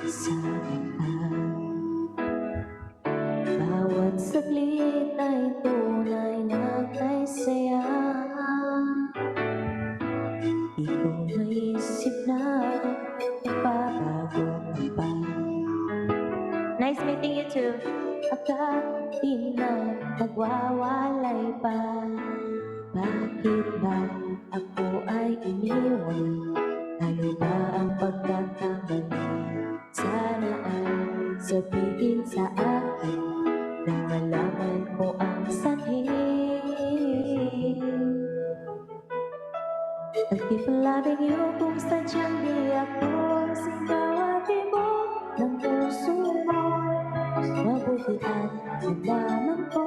saan. Bawat saglit ay tunay na may saya. Di ko maisip na ipabago ka pa. Nice meeting you too. Akala na magwawalay pa. Bakit ba ako ay iniwan? Ano ba ang pagkakamali? Sana ay sabihin sa akin nang malaman ko ang sanhi. I'll keep loving you kung sadyang di ako sigaw at ibog ng puso mo. Mabuti at nalaman ko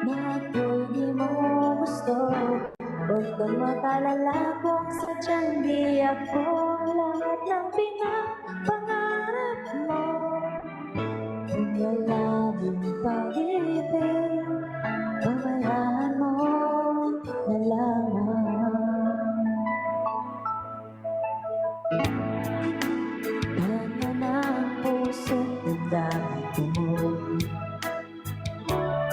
na ako'y di mo gusto. Huwag kang makalala kung sadyang di ako lahat ng pinapangarap mo. Kung wala mong pag-ibig, pabayaan mo na lamang. Tama na ang puso't damdamin ko.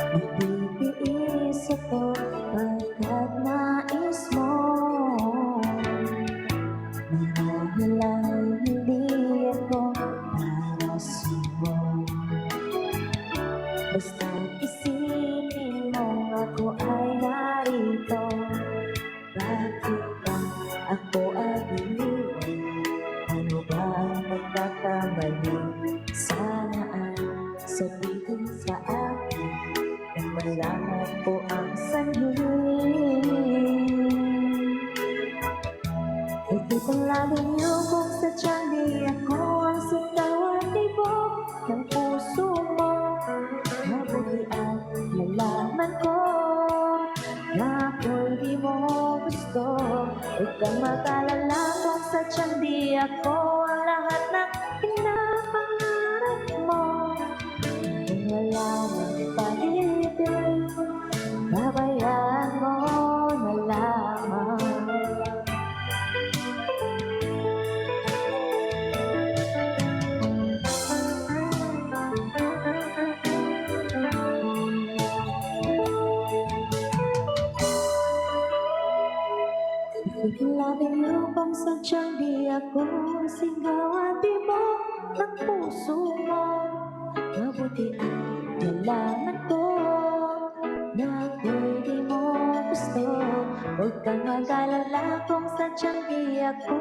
Nagtitiis ako pagkat nais mo. Marahil ay hindi ako para sa'yo. Basta't isipin mo ako ay narito. Bakit ba ako ay iniwan? Ano ba ang pagkakamali? Sana ay sabihin sa akin nang malaman ko ang sanhi. I'll keep on loving you kung sadyang di ako ang sigaw at ibog ng puso mo. Mabuti at nalaman ko na ako'y di mo gusto. Huwag kang mag-alala kung sadyang di ako ang lahat ng pinapangarap mo. Kung wala ng pag-ibig, babayaan mo na lamang. Keep loving you kung sadyang di ako sigaw at ibog ng puso mo. Mabuti at nalaman ko na ako'y di mo gusto. Huwag kang mag-alala kung sadyang di ako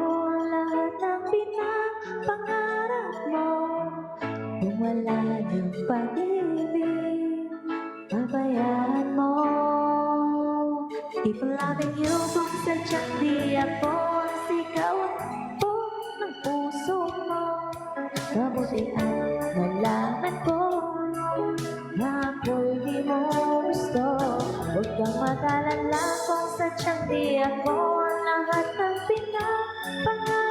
lahat ng pinapangarap mo. Kung wala ng pag-ibig, pabayaan mo. Keep loving you kung sadyang di ako sigaw at ibog ng puso mo. Mabuti at nalaman ko na ako'y di mo gusto. Huwag kang mag-alala kung sadyang di ako ang lahat ng pinapangarap